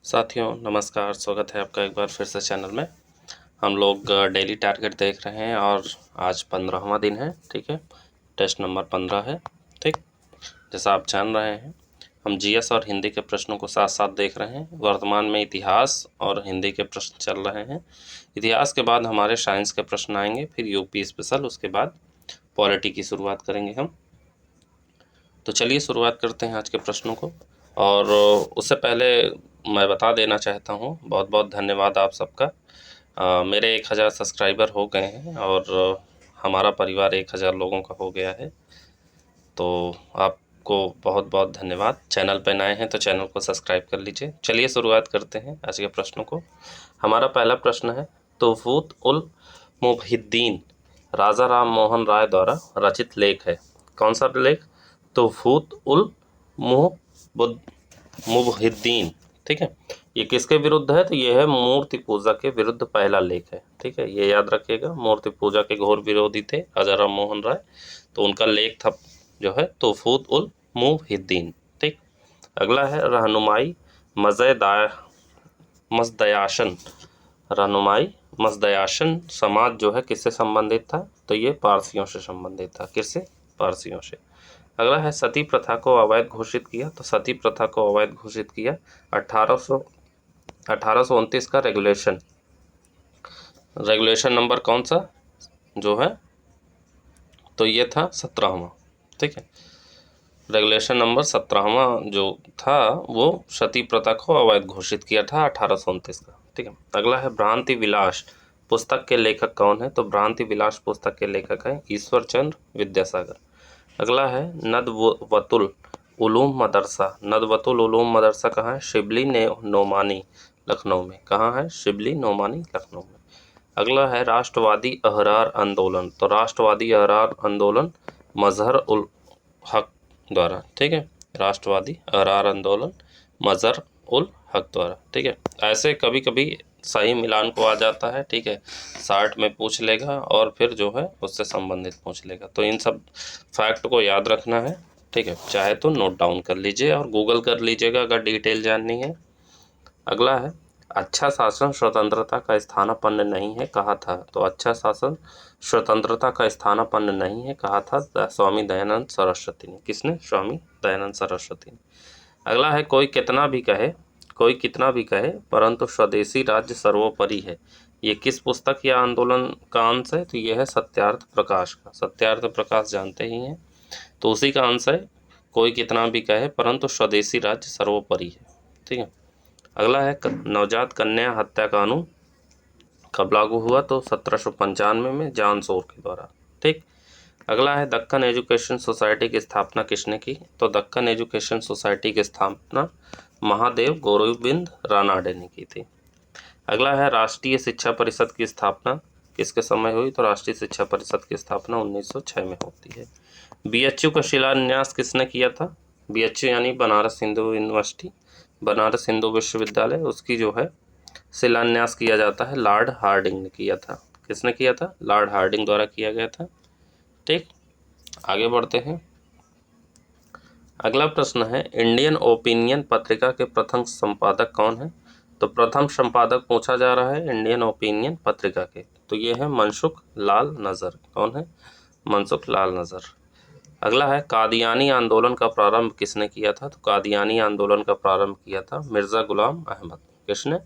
साथियों नमस्कार, स्वागत है आपका एक बार फिर से चैनल में। हम लोग डेली टारगेट देख रहे हैं और आज 15वां दिन है। ठीक है, टेस्ट नंबर 15 है। ठीक, जैसा आप जान रहे हैं हम जीएस और हिंदी के प्रश्नों को साथ साथ देख रहे हैं। वर्तमान में इतिहास और हिंदी के प्रश्न चल रहे हैं। इतिहास के बाद हमारे साइंस के प्रश्न आएंगे, फिर यूपी स्पेशल, उसके बाद पॉलिटी की शुरुआत करेंगे हम। तो चलिए शुरुआत करते हैं आज के प्रश्नों को। और उससे पहले मैं बता देना चाहता हूँ, बहुत बहुत धन्यवाद आप सबका। मेरे 1000 सब्सक्राइबर हो गए हैं और हमारा परिवार 1000 लोगों का हो गया है। तो आपको बहुत बहुत धन्यवाद। चैनल पर नए हैं तो चैनल को सब्सक्राइब कर लीजिए। चलिए शुरुआत करते हैं आज के प्रश्नों को। हमारा पहला प्रश्न है, तोफूत उल मुबहिद्दीन राजा राम मोहन राय द्वारा रचित लेख है। कौन सा लेख? तोफूत उल मुबहिद्दीन। ठीक है, ये किसके विरुद्ध है? तो ये है मूर्ति पूजा के विरुद्ध पहला लेख है। ठीक है, ये याद रखिएगा। मूर्ति पूजा के घोर विरोधी थे राजा राम मोहन राय, तो उनका लेख था जो है तोफूत उल मुबहिद्दीन। ठीक, अगला है रहनुमाई मजदयाशन। रहनुमाई मजदयाशन समाज जो है किससे संबंधित था? तो ये पारसियों से संबंधित था। किससे? पारसियों से। अगला है सती प्रथा को अवैध घोषित किया। तो सती प्रथा को अवैध घोषित किया 1829 का रेगुलेशन नंबर कौन सा जो है? तो ये था 17वां। ठीक है, रेगुलेशन नंबर 17वां जो था वो सती प्रथा को अवैध घोषित किया था 1829 का। ठीक है, अगला है भ्रांति विलास पुस्तक के लेखक कौन है? तो भ्रांति विलास पुस्तक के लेखक हैं ईश्वर चंद्र विद्यासागर। अगला है नदवतुल उलूम मदरसा। नदवतुल उलूम मदरसा कहाँ है? शिबली नोमानी लखनऊ में। कहाँ है? शिबली नोमानी लखनऊ में। अगला है राष्ट्रवादी अहरार आंदोलन। तो राष्ट्रवादी अहरार आंदोलन मजहर उल हक द्वारा। ठीक है, राष्ट्रवादी अहरार आंदोलन मजहर उल हक द्वारा। ठीक है, ऐसे कभी कभी सही मिलान को आ जाता है। ठीक है, 60 में पूछ लेगा और फिर जो है उससे संबंधित पूछ लेगा। तो इन सब फैक्ट को याद रखना है। ठीक है, चाहे तो नोट डाउन कर लीजिए और गूगल कर लीजिएगा अगर डिटेल जाननी है। अगला है अच्छा शासन स्वतंत्रता का स्थानापन्न नहीं है, कहा था? तो अच्छा शासन स्वतंत्रता का स्थानापन्न नहीं है, कहा था स्वामी दयानंद सरस्वती ने। किसने? स्वामी दयानंद सरस्वती ने। अगला है कोई कितना भी कहे परंतु स्वदेशी राज्य सर्वोपरि है। ये किस पुस्तक या आंदोलन का अंश है? तो यह है सत्यार्थ प्रकाश का। सत्यार्थ प्रकाश जानते ही हैं, तो उसी का अंश है कोई कितना भी कहे परंतु स्वदेशी राज्य सर्वोपरि है। ठीक है, अगला है नवजात कन्या हत्या कानून कब लागू हुआ? तो 1795 में जॉन शोर के द्वारा। ठीक, अगला है दक्कन एजुकेशन सोसाइटी की स्थापना किसने की? तो दक्कन एजुकेशन सोसाइटी की स्थापना महादेव गोविंद रानाडे ने की थी। अगला है राष्ट्रीय शिक्षा परिषद की स्थापना किसके समय हुई? तो राष्ट्रीय शिक्षा परिषद की स्थापना 1906 में होती है। बीएचयू का शिलान्यास किसने किया था? बीएचयू यानी बनारस हिंदू यूनिवर्सिटी, बनारस हिंदू विश्वविद्यालय, उसकी जो है शिलान्यास किया जाता है लॉर्ड हार्डिंग ने किया था। किसने किया था? लॉर्ड हार्डिंग द्वारा किया गया था। ठीक, आगे बढ़ते हैं। अगला प्रश्न है इंडियन ओपिनियन पत्रिका के प्रथम संपादक कौन है? तो प्रथम संपादक पूछा जा रहा है इंडियन ओपिनियन पत्रिका के, तो ये है मनसुख लाल नज़र। कौन है? मनसुख लाल नज़र। अगला है कादियानी आंदोलन का प्रारंभ किसने किया था? तो कादियानी आंदोलन का प्रारंभ किया था मिर्ज़ा गुलाम अहमद। किसने?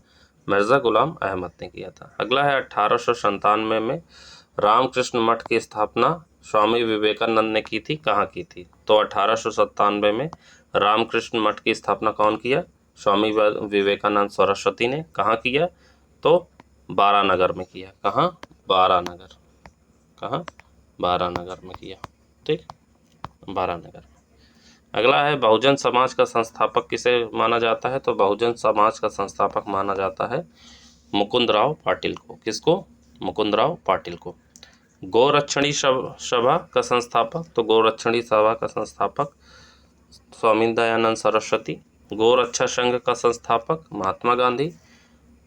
मिर्ज़ा गुलाम अहमद ने किया था। अगला है 1897 में रामकृष्ण मठ की स्थापना स्वामी विवेकानंद ने की थी। कहाँ की थी? तो 1897 में रामकृष्ण मठ की स्थापना कौन किया? स्वामी विवेकानंद सरस्वती ने। कहाँ किया? तो बारानगर में किया। कहाँ? बारानगर। कहाँ? बारानगर में किया। ठीक, बारानगर। अगला है बहुजन समाज का संस्थापक किसे माना जाता है? तो बहुजन समाज का संस्थापक माना जाता है मुकुंदराव पाटिल को। किसको? मुकुंदराव पाटिल को। गोरक्षणी सभा का संस्थापक? तो गोरक्षणी सभा का संस्थापक स्वामी दयानंद सरस्वती। गोरक्षा संघ का संस्थापक महात्मा गांधी।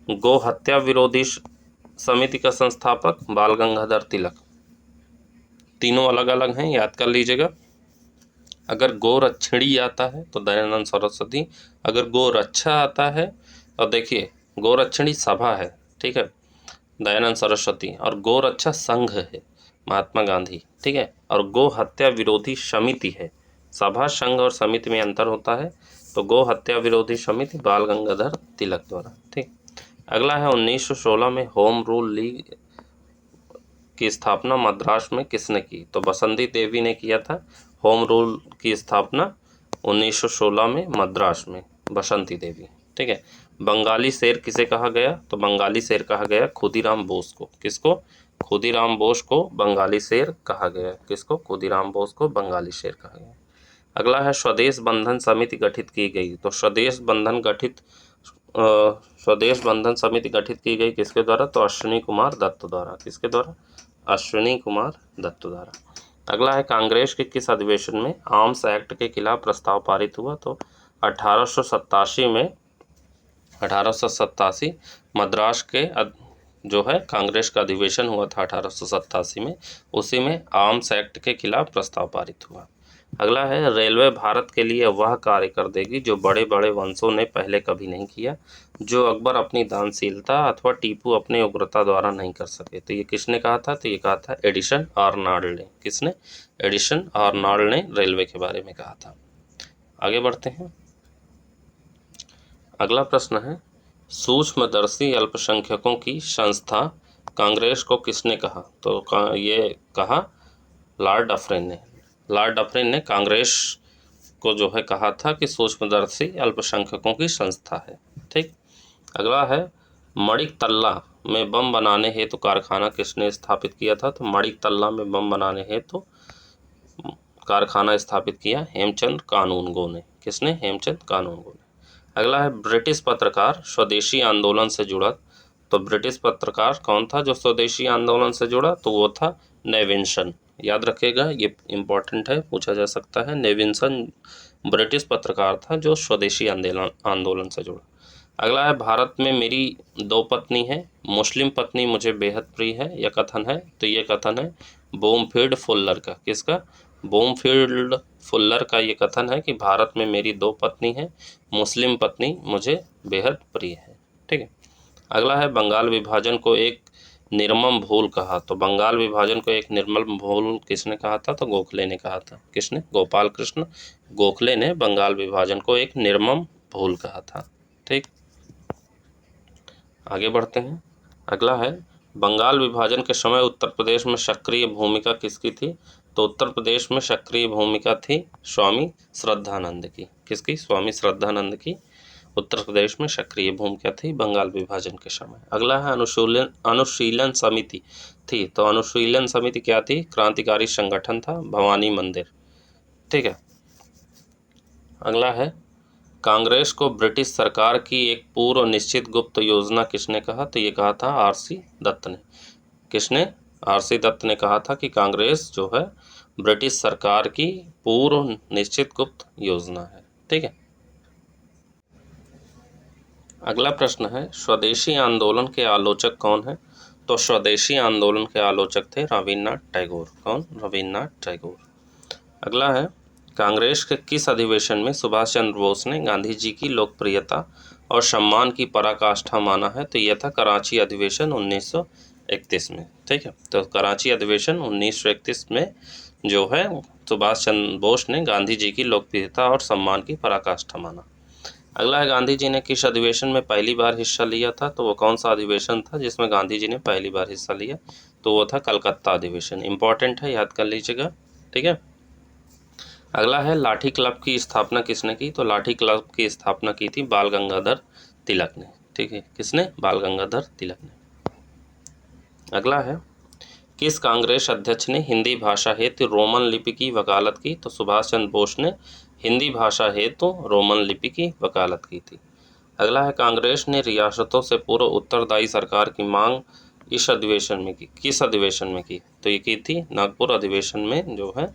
गो हत्या विरोधी समिति का संस्थापक बाल गंगाधर तिलक। तीनों अलग अलग हैं, याद कर लीजिएगा। अगर गोरक्षणी आता है तो दयानंद सरस्वती, अगर गोरक्षा आता है और देखिए गोरक्षणी सभा है, ठीक है, दयानंद सरस्वती, और गोरक्षा संघ है महात्मा गांधी, ठीक है, और गो हत्या विरोधी समिति है। सभा, संघ और समिति में अंतर होता है। तो गो हत्या विरोधी समिति बाल गंगाधर तिलक द्वारा, ठीक। अगला है 1916 में होम रूल लीग की स्थापना मद्रास में किसने की? तो बसंती देवी ने किया था होम रूल की स्थापना 1916 में मद्रास में, बसंती देवी, ठीक है। बंगाली शेर किसे कहा गया? तो बंगाली शेर कहा गया खुदीराम बोस को। किसको? खुदीराम बोस को बंगाली शेर कहा गया। किसको? खुदीराम बोस को बंगाली शेर कहा गया। अगला है स्वदेश बंधन समिति गठित की गई। तो स्वदेश बंधन समिति गठित की गई किसके द्वारा? तो अश्विनी कुमार दत्त द्वारा। किसके द्वारा? अश्विनी कुमार दत्त द्वारा। अगला है कांग्रेस के किस अधिवेशन में आर्म्स एक्ट के खिलाफ प्रस्ताव पारित हुआ? तो 1887 मद्रास के जो है कांग्रेस का अधिवेशन हुआ था 1887 में, उसी में आर्म्स एक्ट के खिलाफ प्रस्ताव पारित हुआ। अगला है रेलवे भारत के लिए वह कार्य कर देगी जो बड़े बड़े वंशों ने पहले कभी नहीं किया, जो अकबर अपनी दानशीलता अथवा टीपू अपनी उग्रता द्वारा नहीं कर सके। तो ये किसने कहा था? तो ये कहा था एडिसन आर्नल्ड ने। किसने? एडिसन आर्नल्ड ने रेलवे के बारे में कहा था। आगे बढ़ते हैं। अगला प्रश्न है सूक्ष्मदर्शी अल्पसंख्यकों की संस्था कांग्रेस को किसने कहा? तो ये कहा लॉर्ड डफरिन ने। लॉर्ड डफरिन ने कांग्रेस को जो है कहा था कि सूक्ष्मदर्शी अल्पसंख्यकों की संस्था है, ठीक। अगला है मणिक तल्ला में बम बनाने हेतु कारखाना किसने स्थापित किया था? तो मणिक तल्ला में बम बनाने हेतु कारखाना स्थापित किया हेमचंद कानूनगो ने। किसने? हेमचंद कानूनगो ने। अगला है ब्रिटिश पत्रकार स्वदेशी आंदोलन से जुड़ा। तो ब्रिटिश पत्रकार कौन था जो स्वदेशी आंदोलन से जुड़ा? तो वो था नेविंसन। याद रखिएगा, ये इम्पोर्टेंट है, पूछा जा सकता है। नेविंसन ब्रिटिश पत्रकार था जो स्वदेशी आंदोलन से जुड़ा। अगला है भारत में मेरी दो पत्नी है, मुस्लिम पत्नी मुझे बेहद प्रिय है, यह कथन है। तो ये कथन है बॉमफील्ड फुल्लर का। किसका? बॉमफील्ड फुल्लर का ये कथन है कि भारत में मेरी दो पत्नी है, मुस्लिम पत्नी मुझे बेहद प्रिय है, ठीक है। अगला है बंगाल विभाजन को एक निर्मम भूल कहा। तो बंगाल विभाजन को एक निर्मम भूल किसने कहा था? तो गोखले ने कहा था। किसने? गोपाल कृष्ण गोखले ने बंगाल विभाजन को एक निर्मम भूल कहा था, ठीक। आगे बढ़ते हैं। अगला है बंगाल विभाजन के समय उत्तर प्रदेश में सक्रिय भूमिका किसकी थी? तो उत्तर प्रदेश में सक्रिय भूमिका थी स्वामी श्रद्धानंद की। किसकी? स्वामी श्रद्धानंद की उत्तर प्रदेश में सक्रिय भूमिका थी बंगाल विभाजन के समय। अगला है अनुशीलन समिति थी। तो अनुशीलन समिति क्या थी? क्रांतिकारी संगठन था भवानी मंदिर, ठीक है। अगला है कांग्रेस को ब्रिटिश सरकार की एक पूर्व निश्चित गुप्त योजना किसने कहा? तो ये कहा था आरसी दत्त ने। किसने? आरसी दत्त ने कहा था कि कांग्रेस जो है ब्रिटिश सरकार की पूर्व निश्चित गुप्त योजना है, ठीक है। अगला प्रश्न है स्वदेशी आंदोलन के आलोचक कौन है? तो स्वदेशी आंदोलन के आलोचक थे रविन्द्रनाथ टैगोर। कौन? रविन्द्रनाथ टैगोर। अगला है कांग्रेस के किस अधिवेशन में सुभाष चंद्र बोस ने गांधी जी की लोकप्रियता और सम्मान की पराकाष्ठा माना है? तो यह था कराची अधिवेशन 1931 में, ठीक है। तो कराची अधिवेशन 1931 में जो है सुभाष चंद्र बोस ने गांधी जी की लोकप्रियता और सम्मान की पराकाष्ठा माना। अगला है गांधी जी ने किस अधिवेशन में पहली बार हिस्सा लिया था? तो वो कौन सा अधिवेशन था जिसमें गांधी जी ने पहली बार हिस्सा लिया? तो वो था कलकत्ता अधिवेशन। इंपॉर्टेंट है, याद कर लीजिएगा, ठीक है। अगला है लाठी क्लब की स्थापना किसने की? तो लाठी क्लब की स्थापना की थी बाल गंगाधर तिलक ने, ठीक है। किसने? बाल गंगाधर तिलक ने। अगला है किस कांग्रेस अध्यक्ष ने हिंदी भाषा हेतु रोमन लिपि की वकालत की? तो सुभाष चंद्र बोस ने हिंदी भाषा हेतु रोमन लिपि की वकालत की थी। अगला है कांग्रेस ने रियासतों से पूर्व उत्तरदायी सरकार की मांग इस अधिवेशन में की। किस अधिवेशन में की? तो ये की थी नागपुर अधिवेशन में जो है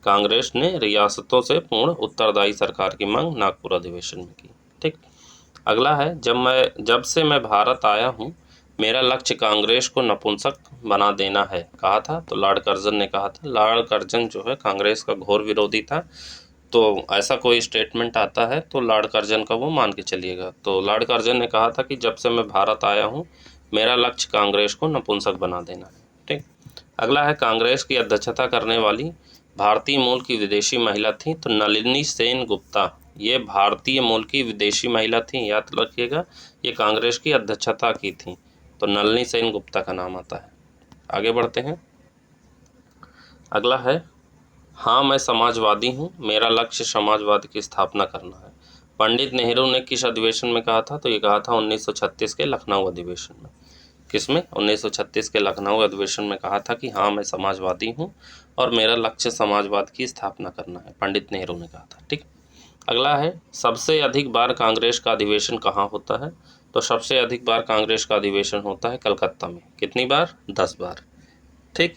कांग्रेस ने रियासतों से पूर्ण उत्तरदायी सरकार की मांग नागपुर अधिवेशन में की, ठीक। अगला है जब से मैं भारत आया हूँ मेरा लक्ष्य कांग्रेस को नपुंसक बना देना है, कहा था। तो लॉर्ड कर्जन ने कहा था। लॉर्ड कर्जन जो है कांग्रेस का घोर विरोधी था। तो ऐसा कोई स्टेटमेंट आता है तो लॉर्ड कर्जन का वो मान के चलिएगा। तो लॉर्ड कर्जन ने कहा था कि जब से मैं भारत आया हूँ मेरा लक्ष्य कांग्रेस को नपुंसक बना देना है। ठीक। अगला है, कांग्रेस की अध्यक्षता करने वाली भारतीय मूल की विदेशी महिला थी तो नलिनी सेन गुप्ता। ये भारतीय मूल की विदेशी महिला थी, याद रखिएगा। ये कांग्रेस की अध्यक्षता की थी तो नलिनी सेन गुप्ता का नाम आता है। आगे बढ़ते हैं। अगला है, हाँ मैं समाजवादी हूँ, मेरा लक्ष्य समाजवाद की स्थापना करना है। पंडित नेहरू ने किस अधिवेशन में कहा था? तो ये कहा था 1936 के लखनऊ अधिवेशन में। किसमें? 1936 के लखनऊ अधिवेशन में कहा था कि हाँ मैं समाजवादी हूँ और मेरा लक्ष्य समाजवाद की स्थापना करना है, पंडित नेहरू ने कहा था। ठीक। अगला है, सबसे अधिक बार कांग्रेस का अधिवेशन कहाँ होता है? तो सबसे अधिक बार कांग्रेस का अधिवेशन होता है कलकत्ता में। कितनी बार? 10 बार। ठीक।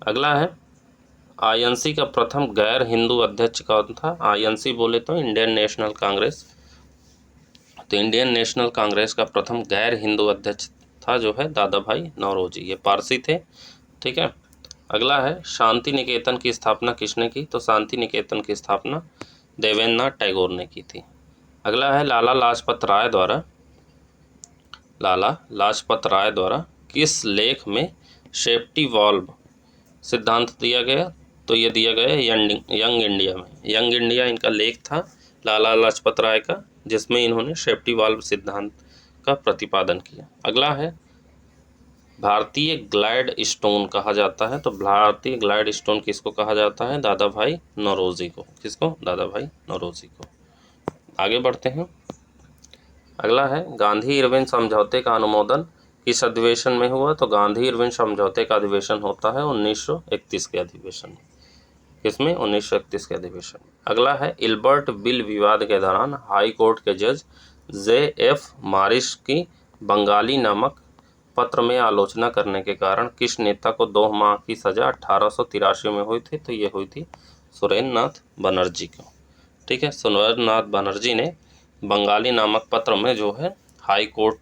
अगला है, आईएनसी का प्रथम गैर हिंदू अध्यक्ष कौन था? आईएनसी बोले तो इंडियन नेशनल कांग्रेस। तो इंडियन नेशनल कांग्रेस का प्रथम गैर हिंदू अध्यक्ष था जो है दादा भाई नौरोजी, ये पारसी थे। ठीक है। अगला है, शांति निकेतन की स्थापना किसने की? तो शांति निकेतन की स्थापना देवेंद्रनाथ टैगोर ने की थी। अगला है, लाला लाजपत राय द्वारा किस लेख में सेफ्टी वॉल्व सिद्धांत दिया गया? तो ये दिया गया यंग इंडिया में। यंग इंडिया इनका लेख था लाला लाजपत राय का, जिसमें इन्होंने सेफ्टी वाल्व सिद्धांत का प्रतिपादन किया। अगला है, भारतीय ग्लाइड स्टोन कहा जाता है। तो भारतीय ग्लाइड स्टोन किसको कहा जाता है? दादा भाई नौरोजी को। किसको? दादा भाई नौरोजी को। आगे बढ़ते हैं। अगला है, गांधी इरविन समझौते का अनुमोदन किस अधिवेशन में हुआ? तो गांधी इरविन समझौते का अधिवेशन होता है 1931 के अधिवेशन में। किसमें? 1931 के अधिवेशन में। अगला है, इल्बर्ट बिल विवाद के दौरान हाई कोर्ट के जज J.F. मॉरिस की बंगाली नामक पत्र में आलोचना करने के कारण किस नेता को 2 माह की सजा 1883 में हुई थी? तो ये हुई थी सुरेंद्र नाथ बनर्जी को। ठीक है। सुरेंद्र नाथ बनर्जी ने बंगाली नामक पत्र में जो है हाई कोर्ट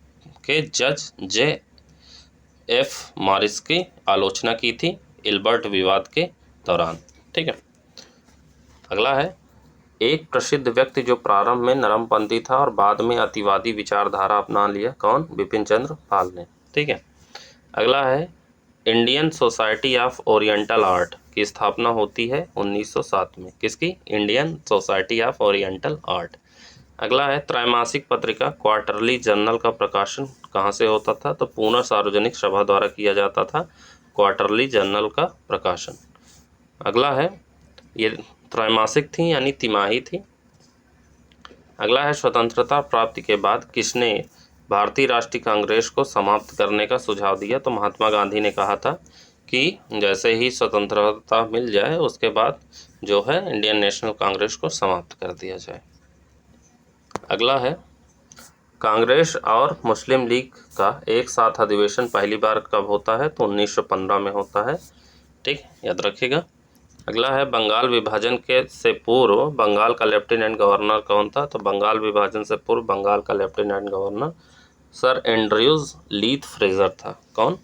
के जज J.F. मॉरिस की आलोचना की थी इल्बर्ट विवाद के दौरान। ठीक है। अगला है, एक प्रसिद्ध व्यक्ति जो प्रारंभ में नरमपंथी था और बाद में अतिवादी विचारधारा अपना लिया, कौन? बिपिन चंद्र पाल ने। ठीक है। अगला है, Indian society of oriental art की स्थापना होती है 1907 में। किसकी? Indian society of oriental art. अगला है, त्रैमासिक पत्रिका क्वार्टरली जर्नल का प्रकाशन कहाँ से होता था? तो पूर्ण सार्वजनिक सभा द्वारा किया जाता था क्वार्टरली जर्नल का प्रकाशन। अगला है, ये त्रैमासिक थी यानी तिमाही थी। अगला है, स्वतंत्रता प्राप्ति के बाद किसने भारतीय राष्ट्रीय कांग्रेस को समाप्त करने का सुझाव दिया? तो महात्मा गांधी ने कहा था कि जैसे ही स्वतंत्रता मिल जाए उसके बाद जो है इंडियन नेशनल कांग्रेस को समाप्त कर दिया जाए। अगला है, कांग्रेस और मुस्लिम लीग का एक साथ अधिवेशन पहली बार कब होता है? तो 1915 में होता है। ठीक, याद रखिएगा। अगला है, बंगाल विभाजन के से पूर्व बंगाल का लेफ्टिनेंट गवर्नर कौन था? तो बंगाल विभाजन से पूर्व बंगाल का lieutenant governor sir Andrews Leith Fraser था। कौन?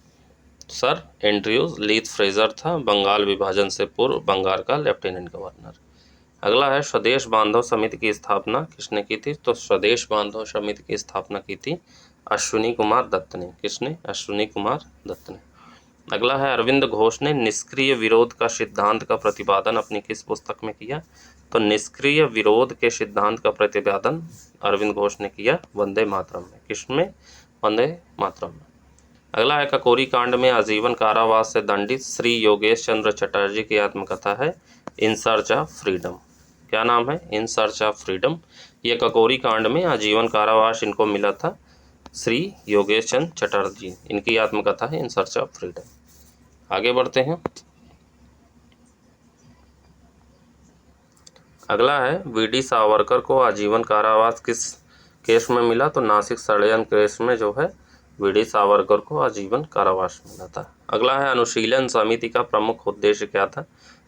सर एंड्रयूज लीथ फ्रेजर था बंगाल विभाजन से पूर्व बंगाल का लेफ्टिनेंट गवर्नर। अगला है, स्वदेश बांधव समिति की स्थापना किसने की थी? तो स्वदेश बांधव समिति की स्थापना की थी अश्विनी कुमार दत्त ने। किसने? अश्विनी कुमार दत्त ने। अगला है, अरविंद घोष ने निष्क्रिय विरोध का सिद्धांत का प्रतिपादन अपनी किस पुस्तक में किया? तो निष्क्रिय विरोध के सिद्धांत का प्रतिपादन अरविंद घोष ने किया वंदे मातरम में। किसमें? वंदे मातरम में। अगला है, ककोरी कांड में आजीवन कारावास से दंडित श्री योगेश चंद्र चटर्जी की आत्मकथा है इन सर्च ऑफ फ्रीडम। क्या नाम है? In search of freedom. ये ककोरी कांड में आजीवन कारावास इनको मिला था श्री योगेश चंद्र चटर्जी, इनकी आत्मकथा है इन सर्च ऑफ फ्रीडम। आगे बढ़ते हैं। अगला है, वीडी सावरकर को आजीवन कारावास किस केस में मिला? तो नासिक षड्यंत्र केस में जो है वीडी सावरकर को आजीवन कारावास मिला था। अगला है, अनुशीलन समिति का प्रमुख उद्देश्य क्या था?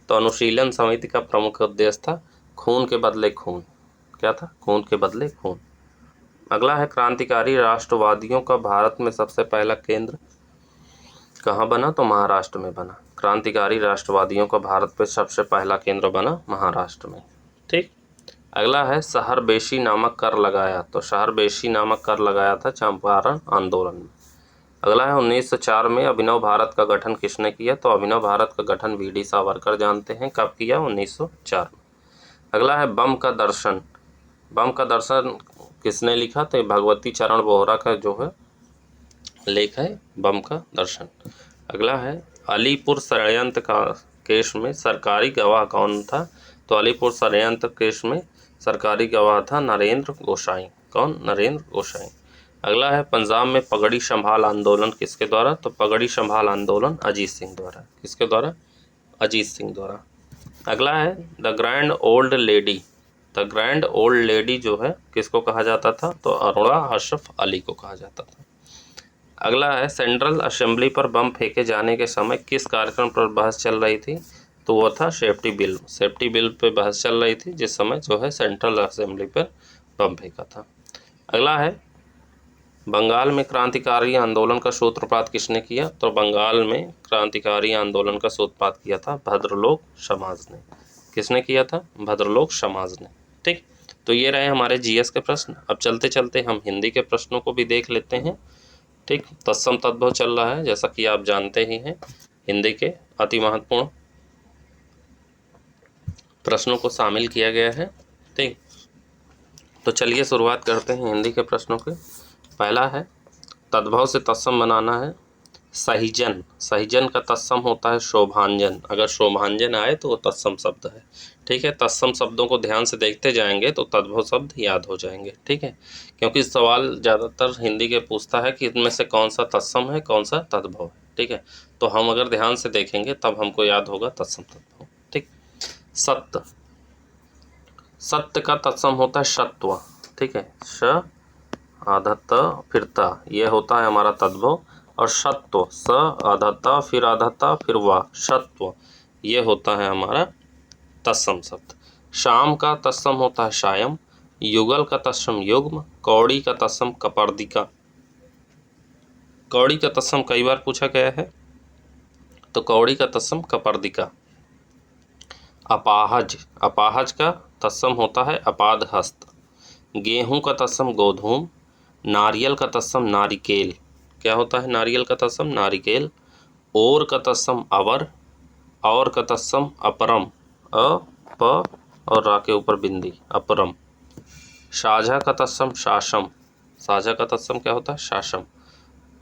तो अनुशीलन समिति का प्रमुख उद्देश्य था खून के बदले खून। क्या था? खून के बदले खून। अगला है, क्रांतिकारी राष्ट्रवादियों का भारत में सबसे पहला केंद्र कहाँ बना? तो महाराष्ट्र में बना। क्रांतिकारी राष्ट्रवादियों का भारत में सबसे पहला केंद्र बना महाराष्ट्र में। ठीक। अगला है शहरबेशी नामक कर लगाया, तो शहरबेशी नामक कर लगाया था चंपारण आंदोलन में। अगला है 1904 में अभिनव भारत का गठन किसने किया, तो अभिनव भारत का गठन वी.डी. सावरकर जानते हैं कब किया, 1904 में। अगला है बम का दर्शन, बम का दर्शन किसने लिखा, तो भगवती चरण बोहरा का जो है लेख है बम का दर्शन। अगला है अलीपुर षड्यंत्र का केस में सरकारी गवाह कौन था, तो अलीपुर षड्यंत्र केस में सरकारी गवाह था नरेंद्र गोसाई। कौन, नरेंद्र गोसाई। अगला है पंजाब में पगड़ी संभाल आंदोलन किसके द्वारा, तो पगड़ी संभाल आंदोलन अजीत सिंह द्वारा। किसके द्वारा, अजीत सिंह द्वारा। अगला है the grand old lady, the grand old lady जो है किसको कहा जाता था, तो अरुणा अशरफ अली को कहा जाता था। अगला है सेंट्रल असेंबली पर बम फेंके जाने के समय किस कार्यक्रम पर बहस चल रही थी, तो वो था safety bill, safety bill pay बहस चल रही थी जिस समय जो है सेंट्रल असेंबली पर बम फेंका था। अगला है बंगाल में क्रांतिकारी आंदोलन का सूत्रपात किसने किया, तो बंगाल में क्रांतिकारी आंदोलन का सूत्रपात किया था भद्रलोक समाज ने। किसने किया था, भद्रलोक समाज ने। ठीक, तो ये रहे हमारे जीएस के प्रश्न। अब चलते चलते हम हिंदी के प्रश्नों को भी देख लेते हैं। ठीक, तत्सम तद्भव चल रहा है जैसा कि आप जानते ही हैं, हिंदी के अति महत्वपूर्ण प्रश्नों को शामिल किया गया है। ठीक, तो चलिए शुरुआत करते हैं हिंदी के प्रश्नों की। पहला है तद्भव से तत्सम बनाना है। सहीजन, सहीजन का तत्सम होता है शोभांजन, अगर शोभांजन आए तो वो तत्सम शब्द है। ठीक है, तत्सम शब्दों को ध्यान से देखते जाएंगे तो तद्भव शब्द याद हो जाएंगे। ठीक है, क्योंकि सवाल ज़्यादातर हिंदी के पूछता है कि इनमें से कौन सा तत्सम है कौन सा तद्भव है। ठीक है, तो हम अगर ध्यान से देखेंगे तब हमको याद होगा तत्सम तद्भव। ठीक, सत्य, सत्य का तत्सम होता है शत्व। ठीक है, श आधा त फिर ता, ये होता है हमारा तद्भव। और सत्व, स आधा ता फिर आधा ता फिर वाह, सत्व, ये होता है हमारा तत्सम शब्द। शाम का तत्सम होता है शायम, युगल का तत्सम युग्म, कौड़ी का तत्सम कपर्दिका। कौड़ी का तत्सम कई बार पूछा गया है, तो कौड़ी का तत्सम कपर्दिका। अपाहज, अपाहज का तत्सम होता है अपादहस्त। गेहूं का तत्सम गोधूम, नारियल का तत्सम नारिकेल। क्या होता है नारियल का तत्सम, नारिकेल। और का तत्सम अवर, और का तत्सम अपरम, अ प और रा के ऊपर बिंदी, अपरम। साझा का तत्सम शासम, साझा का तत्सम क्या होता है शासम।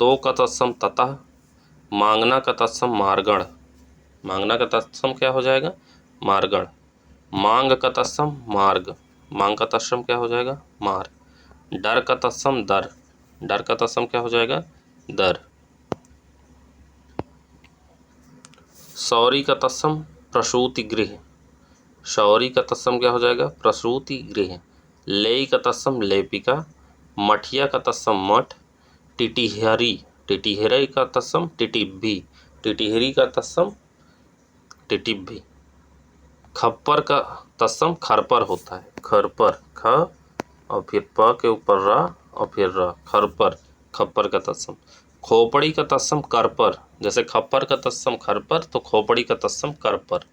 तो का तत्सम ततः, मांगना का तत्सम मारगण, मांगना का तत्सम क्या हो जाएगा मारगण। मांग का तत्सम मार्ग, मांग का तत्सम क्या हो जाएगा मार। डर का तत्सम दर, डर का तत्सम क्या हो जाएगा दर। सौरी का तत्सम प्रसूति गृह, सौरी का तत्सम क्या हो जाएगा प्रसूति गृह। लेई का तत्सम लेपिका, मठिया का तत्सम मठ। टिटिहरी, टिटिहरी का तत्सम टिटिब्भी, टिटिहरी का तत्सम टिटिब्भी। खप्पर का तत्सम खरपर होता है, खरपर, ख और फिर प के ऊपर रा और फिर र, खरपर, खप्पर का तत्सम। खोपड़ी का तत्सम करपर, जैसे खप्पर का तत्सम खरपर तो खोपड़ी का तत्सम करपर।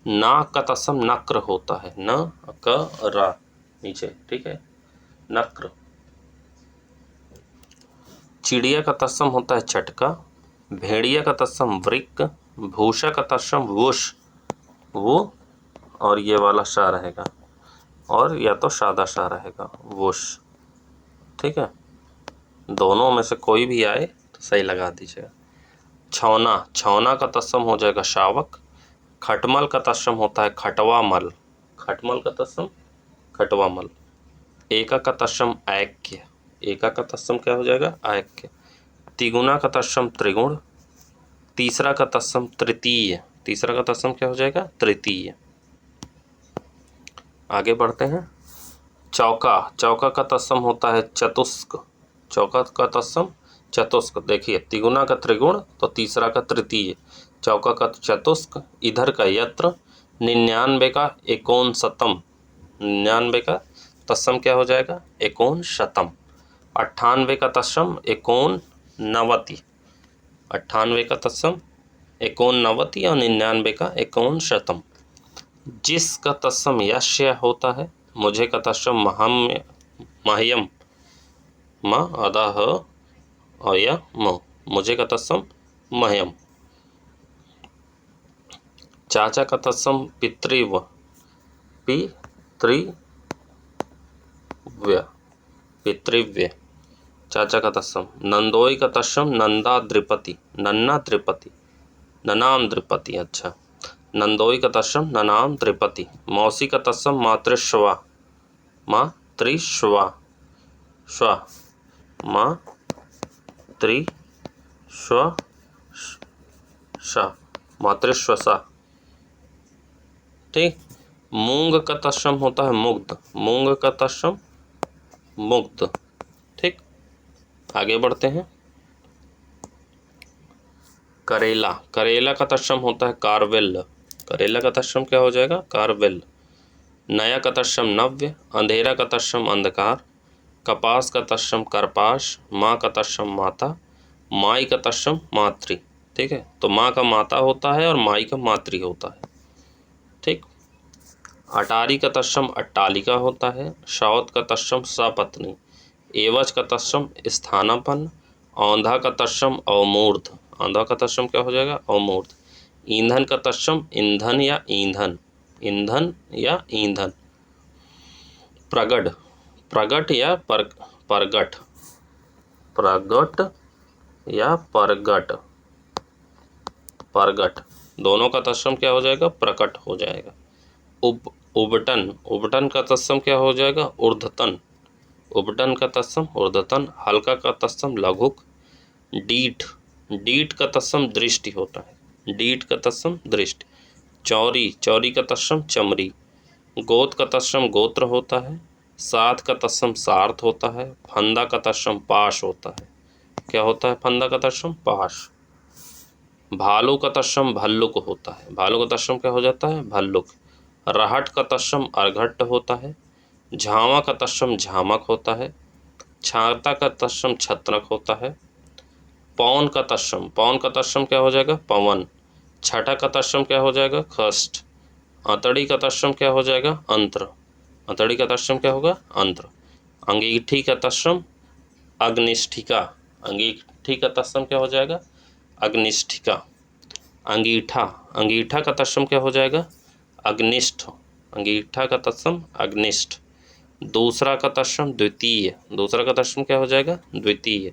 नाक का तत्सम नक्र होता है, न क रा नीचे। ठीक है, नक्र। चिड़िया का तत्सम होता है चटका। भेड़िया का तत्सम वृक्क। भूषा का तत्सम वुष, वो और ये वाला सा रहेगा और या तो सादा सा रहेगा वुष। ठीक है, दोनों में से कोई भी आए तो सही लगा दीजिएगा। छौना, छौना का तत्सम हो जाएगा शावक। खटमल का तत्सम होता है खटवामल, खटमल का तत्सम खटवामल। एका का तत्सम ऐक्य, एका का तत्सम क्या हो जाएगा ऐक्य। तिगुना का तत्सम त्रिगुण। तीसरा का तत्सम तृतीय, तीसरा का तत्सम क्या हो जाएगा तृतीय। आगे बढ़ते हैं। चौका, चौका का तत्सम होता है चतुष्क, चौका का तत्सम चतुष्क। देखिए तिगुना का त्रिगुण तो तीसरा का तृतीय, चौका का चतुष्क, इधर का यत्र। 99 का एकोन शतम, 99 का तत्सम क्या हो जाएगा एकोन शतम। 98 का तत्सम एकोन नवति, 98 का तत्सम एकोन नवति और 99 का एकोन शतम। जिस का तत्सम यश्य होता है, मुझे का तत्सम महम्य मह्यम म अदह अय म, मुझे का तत्सम मह्यम। चाचा का तत्सम पितृव्य पितृव्य पितृव्य, चाचा का तत्सम। नंदोई का तत्सम नंदाद्रिपति नन्नाद्रिपति ननाम द्रिपति, अच्छा नंदोई का तत्सम ननाम द्रिपति। मौसी का तत्सम मातृश्वा मातृश्वा श्वा मातृश्व श मातृश्वसा, ठीक। मूंग का तत्सम होता है मुग्ध, मूंग का तत्सम मुग्ध, ठीक। आगे बढ़ते हैं। करेला, करेला का तत्सम होता है कारवेल, करेला का तत्सम क्या हो जाएगा? कारवेल। नया का तत्सम नव्य, अंधेरा का तत्सम अंधकार, कपास का तत्सम करपाश, माँ का तत्सम माता, माई का तत्सम मातृ, ठीक है। तो माँ का माता होता है और माई का मातृ होता है, ठीक। अटारी का तत्सम अट्टालिका होता है, शौत का तत्सम सपत्नी, एवज का तत्सम स्थानापन्न, औंधा का तत्सम अवमूर्ध, औंधा का तत्सम क्या हो जाएगा? अवमूर्ध। ईंधन का तत्सम ईंधन या ईंधन, ईंधन या ईंधन। प्रगट, प्रगट या परगट, प्रगट या परगट, परगट, दोनों का तत्सम क्या हो जाएगा? प्रकट हो जाएगा। उबटन, उबटन का तत्सम क्या हो जाएगा? ऊर्ध्वतन, उबटन का तत्सम ऊर्ध्वतन। हल्का का तत्सम लघुक। डीठ, डीठ का तत्सम दृष्टि होता है, डीठ का तत्सम दृष्टि। चौरी, चौरी का तत्सम चमड़ी। गोत का तत्सम गोत्र होता है। साथ का तत्सम सार्थ होता है। फंदा का तत्सम पाश होता है, क्या होता है? फंदा का तत्सम पाश। भालू का तत्सम भल्लुक होता है, भालू का तत्सम क्या हो जाता है? भल्लुक। रहट का तत्सम अर्घट होता है। झावा का तत्सम झामक होता है। छाता का तत्सम छत्रक होता है। पवन का तत्सम, पवन का तत्सम क्या हो जाएगा? पवन। छठा का तत्सम क्या हो जाएगा? खष्ट। अंतड़ी का तत्सम क्या हो जाएगा? अंत्र, अंतड़ी का तत्सम क्या होगा? अंत्र। अंगीठी का तत्सम अग्निष्ठिका, अंगीठी का तत्सम क्या हो जाएगा? अग्निष्ठिका। अंगीठा, अंगीठा का तत्सम क्या हो जाएगा? अग्निष्ठ, अंगीठा का तत्सम अग्निष्ठ। दूसरा का तत्सम द्वितीय, दूसरा का तत्सम क्या हो जाएगा? द्वितीय।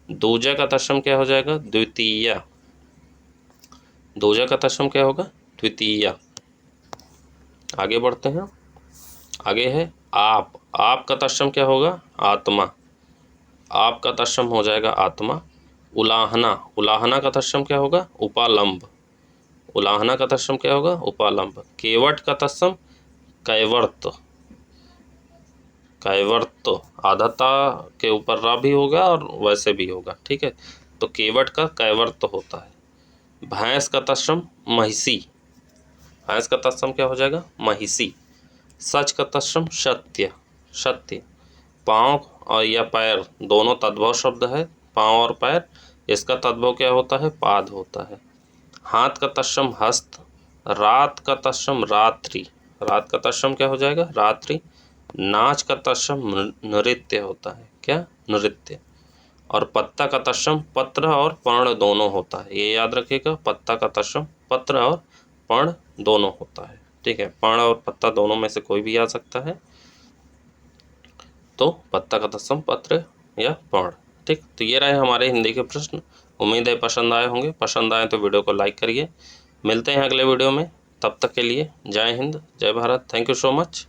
दूजा का तत्सम क्या हो जाएगा? द्वितीय, दूजा का तत्सम क्या होगा? द्वितीय। आगे बढ़ते हैं। आगे है आप, आप का तत्सम क्या होगा? आत्मा, आप का तत्सम हो जाएगा आत्मा। उलाहना, उलाहना का तत्सम क्या होगा? उपालंब, उलाहना का तत्सम क्या होगा? उपालंब। केवट का तत्सम कैवर्त, कैवर्त, आधाता के ऊपर रा भी होगा और वैसे भी होगा, ठीक है। तो केवट का कैवर्त होता है। भैंस का तत्सम महिषी, भैंस का तत्सम क्या हो जाएगा? महिषी। सच का तत्सम सत्य, सत्य। पाँव और या पैर दोनों तद्भव शब्द है, पाँव और पैर, इसका तद्भव क्या होता है? पाद होता है। हाथ का तत्सम हस्त। रात का तत्सम रात्रि, रात का तत्सम क्या हो जाएगा? रात्रि। नाच का तत्सम नृत्य होता है, क्या? नृत्य। और पत्ता का तत्सम पत्र और पर्ण दोनों होता है, ये याद रखिएगा, पत्ता का तत्सम पत्र और पर्ण दोनों होता है, ठीक है। पर्ण और पत्ता दोनों में से कोई भी आ सकता है, तो पत्ता का तत्सम पत्र या पर्ण, ठीक। तो ये रहे हमारे हिंदी के प्रश्न। उम्मीद है पसंद आए होंगे, पसंद आए तो वीडियो को लाइक करिए। मिलते हैं अगले वीडियो में, तब तक के लिए जय हिंद, जय Bharat, thank you so much.